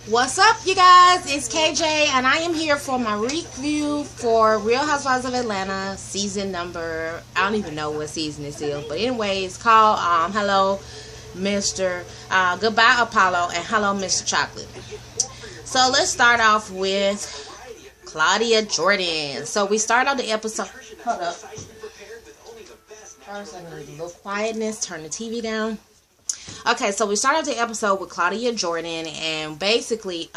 What's up, you guys? It's KJ, and I am here for my review for Real Housewives of Atlanta season number. I don't even know what season this is, but anyway, it's called Hello, Mr. Goodbye, Apollo, and Hello, Mr. Chocolate. So let's start off with Claudia Jordan. So we start on the episode. Hold up. First, I need a little quietness. Turn the TV down. Okay, so we start off the episode with Claudia Jordan, and basically,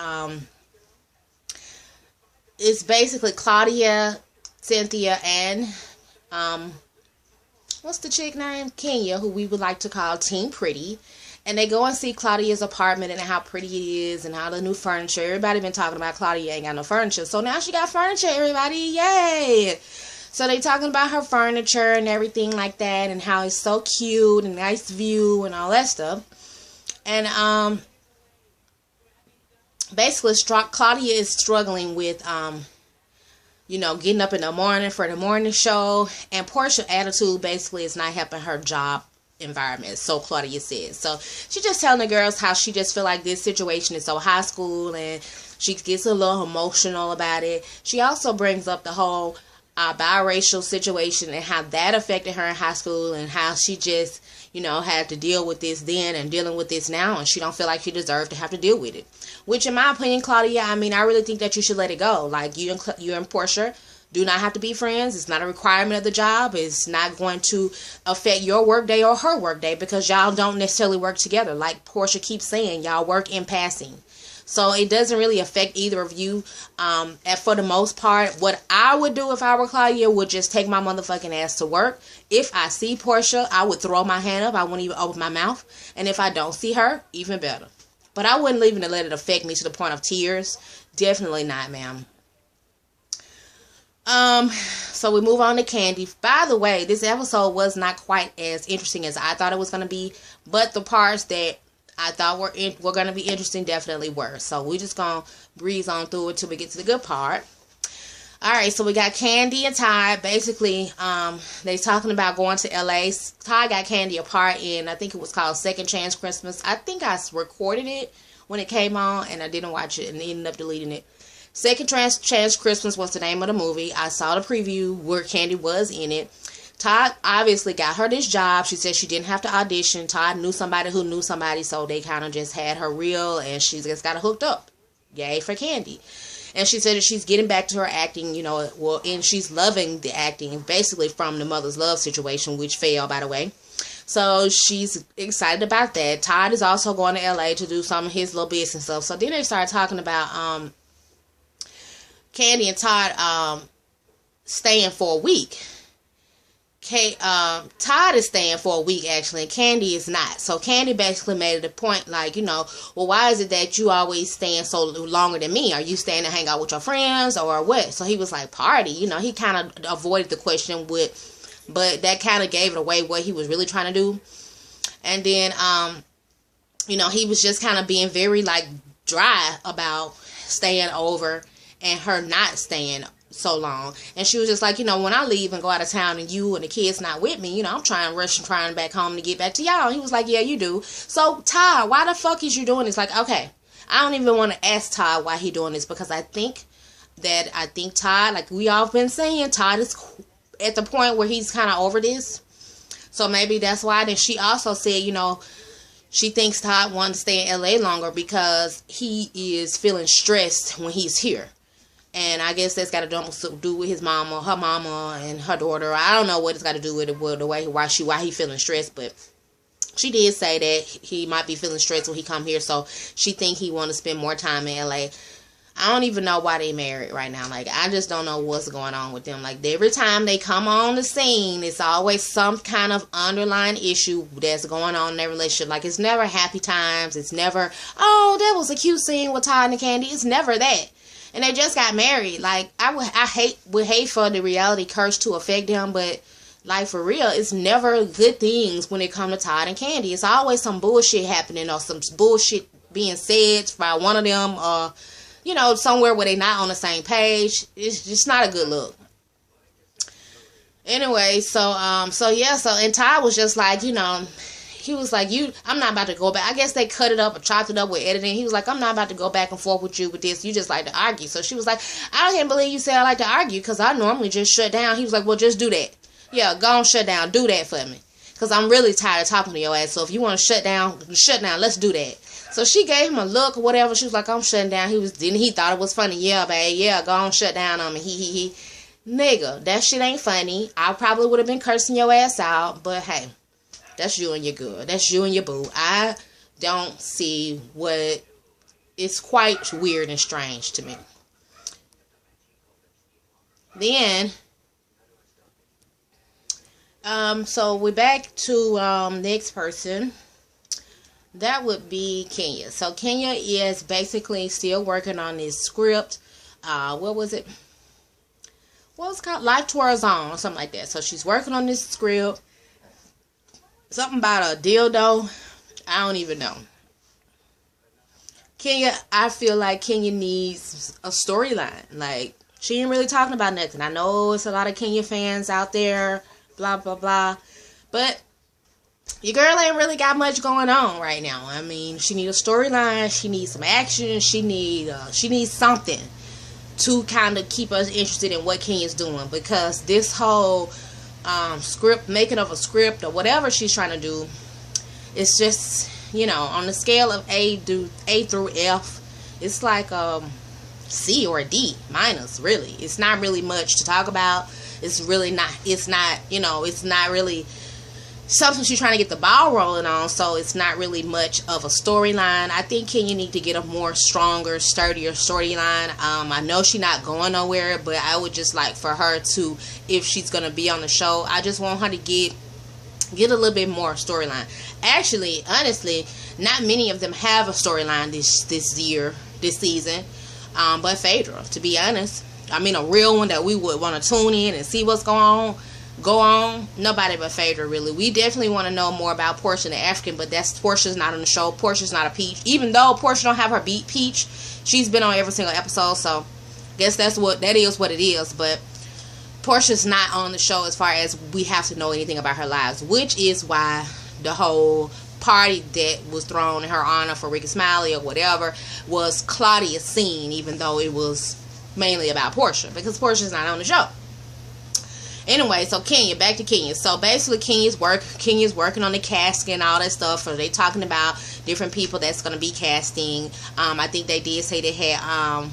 it's basically Claudia, Cynthia, and, what's the chick name? Kenya, who we would like to call Team Pretty. And they go and see Claudia's apartment and how pretty it is and all the new furniture. Everybody been talking about Claudia ain't got no furniture. So now she got furniture, everybody. Yay! So they talking about her furniture and everything like that and how it's so cute and nice view and all that stuff. And basically Claudia is struggling with getting up in the morning for the morning show, and Portia's attitude basically is not helping her job environment, so Claudia says. So she just telling the girls how she just feel like this situation is so high school, and she gets a little emotional about it. She also brings up the whole biracial situation and how that affected her in high school, and how she just had to deal with this then and dealing with this now, and she don't feel like she deserved to have to deal with it. Which, in my opinion, Claudia, I really think that you should let it go. Like, you and Portia do not have to be friends. It's not a requirement of the job. It's not going to affect your work day or her work day, because y'all don't necessarily work together. Like Portia keeps saying, y'all work in passing. So it doesn't really affect either of you. And for the most part, what I would do if I were Claudia would just take my motherfucking ass to work. If I see Portia, I would throw my hand up. I wouldn't even open my mouth. And if I don't see her, even better. But I wouldn't even let it affect me to the point of tears. Definitely not, ma'am. So we move on to Candy. By the way, this episode was not quite as interesting as I thought it was going to be, but the parts that I thought were going to be interesting definitely were. So we're just going to breeze on through it till we get to the good part. Alright, so we got Candy and Todd. Basically, they talking about going to LA. Todd got Candy a part in, I think it was called Second Chance Christmas. I think I recorded it when it came on, and I didn't watch it and ended up deleting it. Second Chance Christmas was the name of the movie. I saw the preview where Candy was in it. Todd obviously got her this job. She said she didn't have to audition. Todd knew somebody who knew somebody, so they kind of just had her real, and she just got hooked up. Yay for Candy. And she said that she's getting back to her acting, and she's loving the acting, basically from the Mother's Love situation, which failed, by the way. So she's excited about that. Todd is also going to LA to do some of his little business stuff. So then they started talking about Candy and Todd staying for a week. Todd is staying for a week, actually, and Candy is not. So Candy basically made it a point, like, well, why is it that you always staying so longer than me? Are you staying to hang out with your friends or what? So he was like, party. He kind of avoided the question but that kind of gave it away what he was really trying to do. And then, he was just kind of being very, like, dry about staying over and her not staying so long. And she was just like, when I leave and go out of town and you and the kids not with me, I'm trying back home to get back to y'all. And he was like, yeah, you do. So Todd, why the fuck is you doing this? Like, okay, I don't even want to ask Todd why he doing this, because I think Todd, like we all been saying, Todd is at the point where he's kind of over this. So maybe that's why. Then she also said, she thinks Todd wanted to stay in LA longer because he is feeling stressed when he's here. And I guess that's got to do with his mama, her mama, and her daughter. I don't know what it's got to do with it, the way why he feeling stressed. But she did say that he might be feeling stressed when he come here, so she think he want to spend more time in LA. I don't even know why they married right now. Like, I just don't know what's going on with them. Like, every time they come on the scene, it's always some kind of underlying issue that's going on in their relationship. Like, it's never happy times. It's never, oh, that was a cute scene with Todd and Candy. It's never that. And they just got married. Like, I would hate for the reality curse to affect them, but like, for real, it's never good things when it comes to Todd and Candy. It's always some bullshit happening or some bullshit being said by one of them, or somewhere where they're not on the same page. It's just not a good look. Anyway, and Todd was just like, he was like, I'm not about to go back. I guess they cut it up or chopped it up with editing. He was like, I'm not about to go back and forth with you with this. You just like to argue. So she was like, I can't believe you say I like to argue because I normally just shut down. He was like, well, just do that. Yeah, go on, shut down. Do that for me. Because I'm really tired of talking to your ass. So if you want to shut down. Let's do that. So she gave him a look or whatever. She was like, I'm shutting down. He thought it was funny. Yeah, babe. Yeah, go on, shut down on me. He. Nigga, that shit ain't funny. I probably would have been cursing your ass out. But hey, that's you and your girl. That's you and your boo. I don't see what... It's quite weird and strange to me. Then... so we're back to next person. That would be Kenya. So Kenya is basically still working on this script. What was it? What was it called? Life to Her Own or something like that. So she's working on this script. Something about a dildo. I don't even know. Kenya, I feel like Kenya needs a storyline. Like, she ain't really talking about nothing. I know it's a lot of Kenya fans out there. Blah, blah, blah. But your girl ain't really got much going on right now. I mean, she needs a storyline. She needs some action. She needs something to kind of keep us interested in what Kenya's doing. Because this whole script, making of a script or whatever she's trying to do, it's just, you know, on the scale of A through F, it's like C or D minus, really. It's not really much to talk about. It's really not, it's not really something she's trying to get the ball rolling on, so it's not really much of a storyline. I think Kenya need to get a more stronger, sturdier storyline. I know she's not going nowhere, but I would just like for her to, if she's going to be on the show, I just want her to get a little bit more storyline. Actually, honestly, not many of them have a storyline this season, but Phaedra, to be honest. I mean, a real one that we would want to tune in and see what's going on. Nobody but Phaedra, really. We definitely want to know more about Portia the African, but Portia's not on the show. Portia's not a Peach. Even though Portia don't have her beat Peach, she's been on every single episode, so I guess that is what it is. But Portia's not on the show as far as we have to know anything about her lives, which is why the whole party that was thrown in her honor for Ricky Smiley or whatever was Claudia's scene, even though it was mainly about Portia, because Portia's not on the show. Anyway, so Kenya, back to Kenya. So basically Kenya's working on the casting and all that stuff. So they talking about different people that's going to be casting. I think they did say they had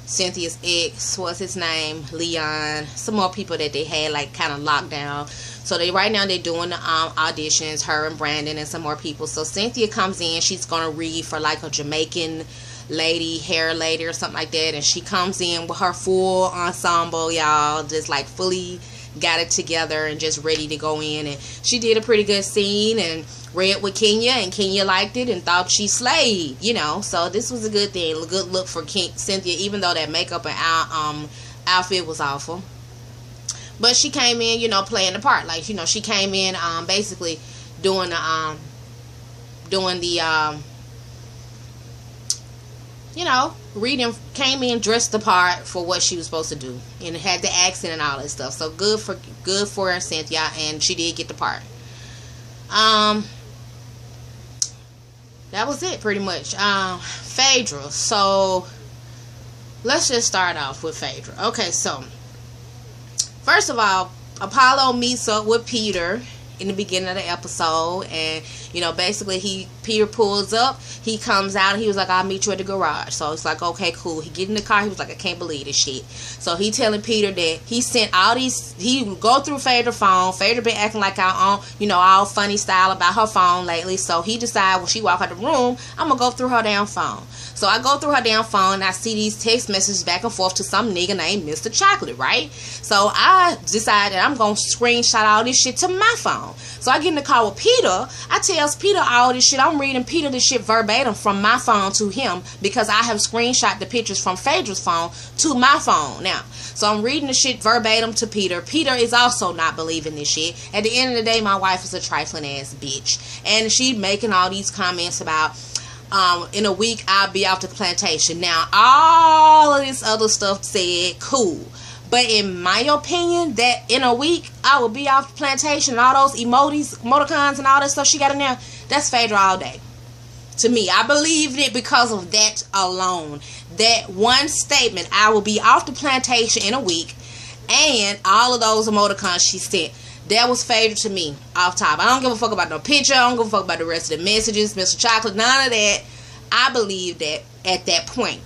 Cynthia's ex, what's his name, Leon, some more people that they had like kind of locked down. So right now they're doing the auditions, her and Brandon and some more people. So Cynthia comes in, she's going to read for like a Jamaican hair lady or something like that, and she comes in with her full ensemble, y'all, just like fully got it together and just ready to go in. And she did a pretty good scene and read with Kenya, and Kenya liked it and thought she slayed, you know. So this was a good thing, a good look for Cynthia, even though that makeup and outfit was awful. But she came in, you know, playing the part. Like, you know, she came in basically doing the you know, came in dressed the part for what she was supposed to do, and had the accent and all that stuff. So good for Cynthia, and she did get the part. That was it pretty much. Phaedra. So let's just start off with Phaedra. Okay, so first of all, Apollo meets up with Peter in the beginning of the episode, and you know, basically Peter pulls up, he comes out, and he was like, I'll meet you at the garage. So it's like, okay, cool. He get in the car, he was like, I can't believe this shit. So he telling Peter that he sent all these, he would go through Phaedra's phone. Phaedra been acting like all funny style about her phone lately. So he decided when she walk out the room, I'm gonna go through her damn phone. So I go through her damn phone, and I see these text messages back and forth to some nigga named Mr. Chocolate, right? So I decided I'm gonna screenshot all this shit to my phone. So I get in the car with Peter. I tell Peter all this shit. I'm reading Peter this shit verbatim from my phone to him, because I have screenshot the pictures from Phaedra's phone to my phone now. So I'm reading the shit verbatim to Peter. Peter is also not believing this shit. At the end of the day, my wife is a trifling ass bitch, and she making all these comments about in a week I'll be off the plantation. Now all of this other stuff said cool, But in my opinion, that in a week, I will be off the plantation and all those emoticons and all that stuff she got in there, that's Phaedra all day. To me, I believed it because of that alone. That one statement, I will be off the plantation in a week, and all of those emoticons she sent, that was Phaedra to me, off top. I don't give a fuck about no picture. I don't give a fuck about the rest of the messages, Mr. Chocolate, none of that. I believe that at that point.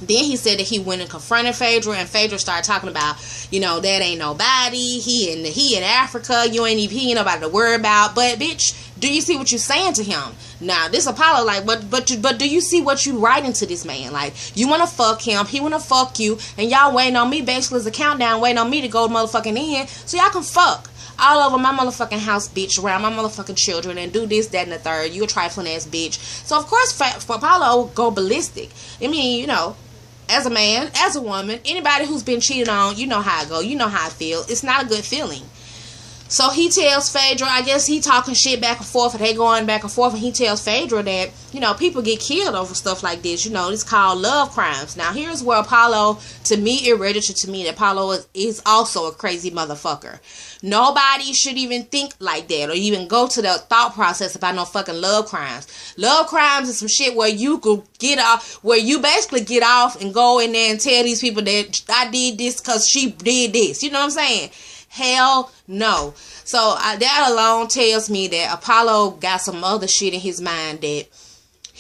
Then he said that he went and confronted Phaedra, and Phaedra started talking about, that ain't nobody. He in Africa. He ain't nobody to worry about. But bitch, do you see what you're saying to him? Now this Apollo, like, but do you see what you writing to this man? Like, you wanna fuck him, he wanna fuck you, and y'all waiting on me basically as a countdown, waiting on me to go motherfucking in so y'all can fuck all over my motherfucking house, bitch, around my motherfucking children, and do this, that, and the third. You a trifling ass bitch. So of course Apollo go ballistic. I mean, as a man, as a woman, anybody who's been cheated on, you know how it go. You know how I feel. It's not a good feeling. So he tells Phaedra, I guess he talking shit back and forth, and they going back and forth, and he tells Phaedra that, people get killed over stuff like this. It's called love crimes. Now, here's where Apollo, to me, it registered to me that Apollo is also a crazy motherfucker. Nobody should even think like that or even go to the thought process about no fucking love crimes. Love crimes is some shit where you could get off, where you basically get off and go in there and tell these people that I did this because she did this. You know what I'm saying? Hell no. So that alone tells me that Apollo got some other shit in his mind that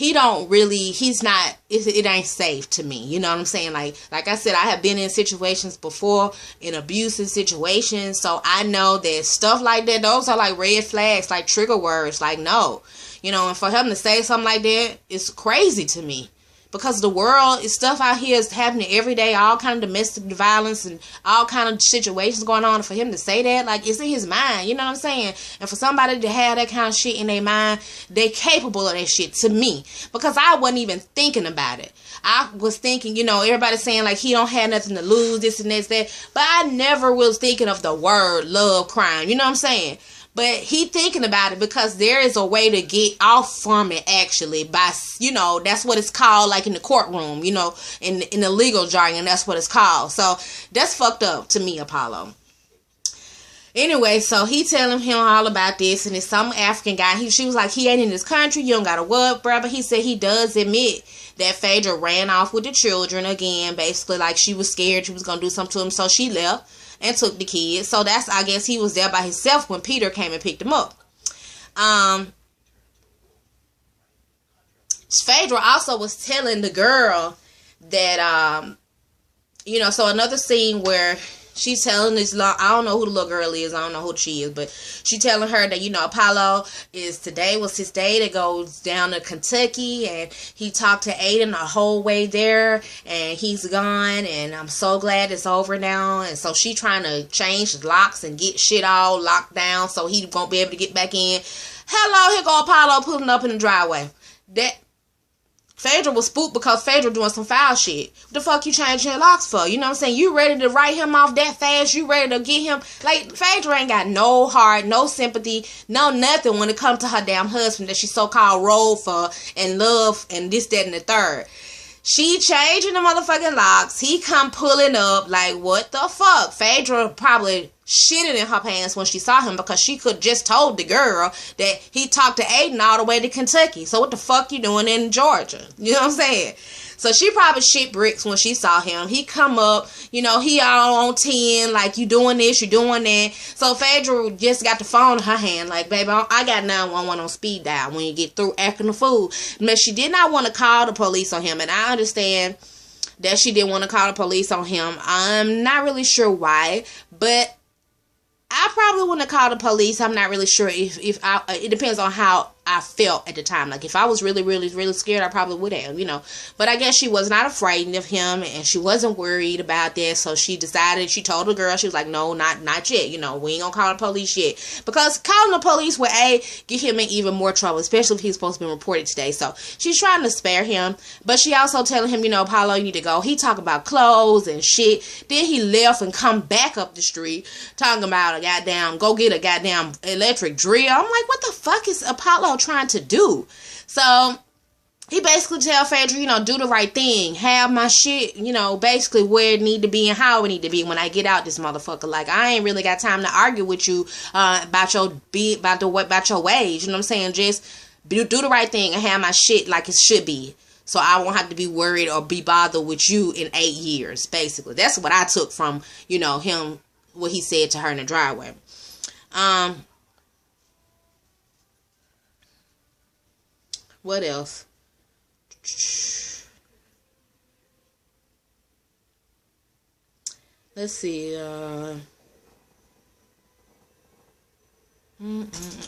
it ain't safe to me. You know what I'm saying? Like I said, I have been in situations before, in abusive situations, so I know that stuff like that, those are like red flags, like trigger words, like no. And for him to say something like that, it's crazy to me. Because the world, stuff out here is happening every day, all kind of domestic violence and all kind of situations going on. And for him to say that, like, it's in his mind, you know what I'm saying? And for somebody to have that kind of shit in their mind, they capable of that shit to me. Because I wasn't even thinking about it. I was thinking, everybody saying like he don't have nothing to lose, this and that. But I never was thinking of the word love crime, you know what I'm saying? But he thinking about it because there is a way to get off from it, actually, by, that's what it's called, like in the courtroom, in the legal jargon, that's what it's called. So that's fucked up to me, Apollo. Anyway, so he telling him all about this, and it's some African guy. She was like, he ain't in this country, you don't gotta work, bruh. But he said he does admit that Phaedra ran off with the children again, basically like she was scared she was gonna do something to him, so she left and took the kids. So that's, I guess he was there by himself when Peter came and picked him up. Phaedra also was telling the girl that, so another scene where she's telling this, I don't know who the little girl is, I don't know who she is, but she telling her that, Apollo today was his day to go down to Kentucky, and he talked to Aiden the whole way there, and he's gone, and I'm so glad it's over now. And so she trying to change the locks and get shit all locked down so he won't be able to get back in. Hello, here go Apollo pulling up in the driveway. That Phaedra was spooked because Phaedra doing some foul shit. What the fuck you changing your locks for? You know what I'm saying? You ready to write him off that fast? You ready to get him? Like, Phaedra ain't got no heart, no sympathy, no nothing when it comes to her damn husband that she so-called rolled for and love and this, that, and the third. She changing the motherfucking locks. He come pulling up like, what the fuck? Phaedra probably shitted in her pants when she saw him because she could just told the girl that he talked to Aiden all the way to Kentucky. So what the fuck you doing in Georgia? You know what I'm saying? So she probably shit bricks when she saw him. He come up, he all on 10, like, you doing this, you doing that. So Phaedra just got the phone in her hand, like, baby, I got 911 on speed dial when you get through acting a fool. But she did not want to call the police on him, and I understand that she didn't want to call the police on him. I'm not really sure why, but I probably wouldn't call the police. I'm not really sure if it depends on how I felt at the time. Like, if I was really, really, really scared, I probably would have, But I guess she was not afraid of him, and she wasn't worried about that. So she decided, she told the girl, she was like, no, not yet. We ain't gonna call the police yet. Because calling the police would, get him in even more trouble, especially if he's supposed to be reported today. So she's trying to spare him. But she also telling him, Paulo, you need to go. He talking about clothes and shit. Then he left and come back up the street talking about go get a goddamn electric drill. I'm like, what the fuck is Apollo trying to do? So he basically tell Phaedra, you know, do the right thing. Have my shit, you know, basically where it need to be and how it need to be when I get out this motherfucker. Like, I ain't really got time to argue with you about your wage. You know what I'm saying? Just do the right thing and have my shit like it should be. So I won't have to be worried or be bothered with you in 8 years, basically. That's what I took from, you know, him, what he said to her in the driveway. What else? Let's see.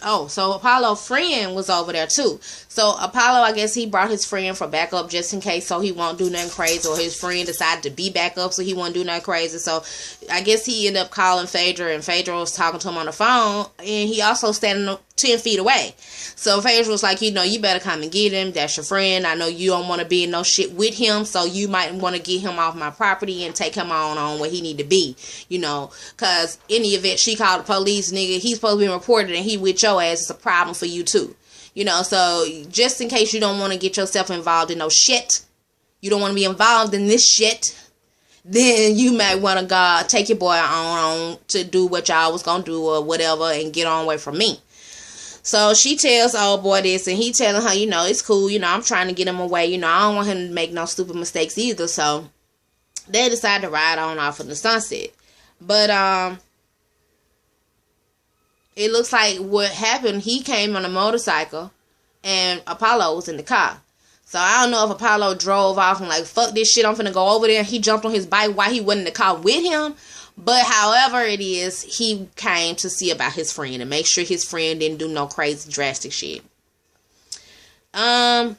Oh, so Apollo's friend was over there too. So Apollo, I guess he brought his friend for backup just in case, so he won't do nothing crazy, or his friend decided to be backup so he won't do nothing crazy. So I guess he ended up calling Phaedra, and Phaedra was talking to him on the phone, and he also standing 10 feet away. So Phaedra was like, you know, you better come and get him. That's your friend. I know you don't want to be in no shit with him, so you might want to get him off my property and take him on where he need to be, you know, because in the event she called the police, nigga, he's supposed to be reported and he with your ass, it's a problem for you too. You know, so just in case you don't want to get yourself involved in no shit, you don't want to be involved in this shit, then you might want to go take your boy on to do what y'all was going to do or whatever and get on away from me. So she tells old boy this, and he telling her, you know, it's cool, you know, I'm trying to get him away, you know, I don't want him to make no stupid mistakes either. So they decide to ride on off in the sunset. But it looks like what happened, he came on a motorcycle and Apollo was in the car. So I don't know if Apollo drove off and like, fuck this shit, I'm finna go over there. He jumped on his bike while he wasn't in the car with him. But however it is, he came to see about his friend and make sure his friend didn't do no crazy drastic shit. The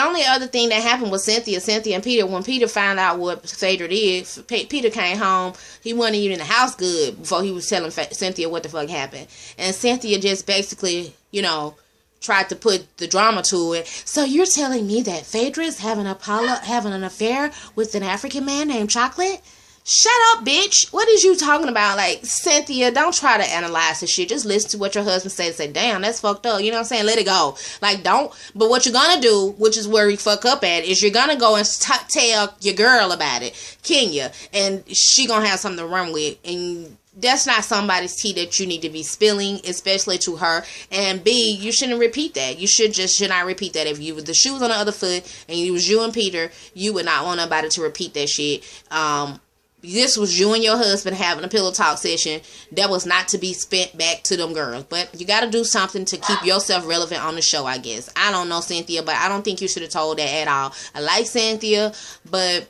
only other thing that happened was Cynthia and Peter. When Peter found out what Phaedra did, Peter came home. He wasn't even in the house good before he was telling Cynthia what the fuck happened. And Cynthia just basically, you know, tried to put the drama to it. So you're telling me that Phaedra is having an affair with an African man named Chocolate? Shut up, bitch. What is you talking about? Like, Cynthia, don't try to analyze this shit. Just listen to what your husband said and say, damn, that's fucked up. You know what I'm saying? Let it go. Like, don't. But what you're gonna do, which is where you fuck up at, is you're gonna go and tell your girl about it, Kenya, and she gonna have something to run with. And that's not somebody's tea that you need to be spilling, especially to her. And B, you shouldn't repeat that. You should not repeat that. If you was the shoes on the other foot and it was you and Peter, you would not want nobody to repeat that shit. This was you and your husband having a pillow talk session that was not to be spent back to them girls. But you got to do something to keep yourself relevant on the show, I guess. I don't know, Cynthia, but I don't think you should have told that at all. I like Cynthia, but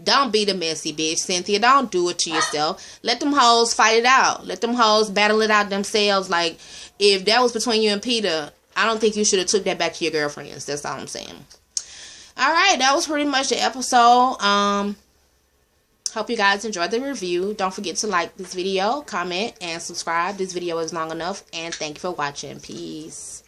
don't be the messy bitch, Cynthia. Don't do it to yourself. Let them hoes fight it out. Let them hoes battle it out themselves. Like, if that was between you and Peter, I don't think you should have took that back to your girlfriends. That's all I'm saying. All right, that was pretty much the episode. Hope you guys enjoyed the review. Don't forget to like this video, comment, and subscribe. This video is long enough. And thank you for watching. Peace.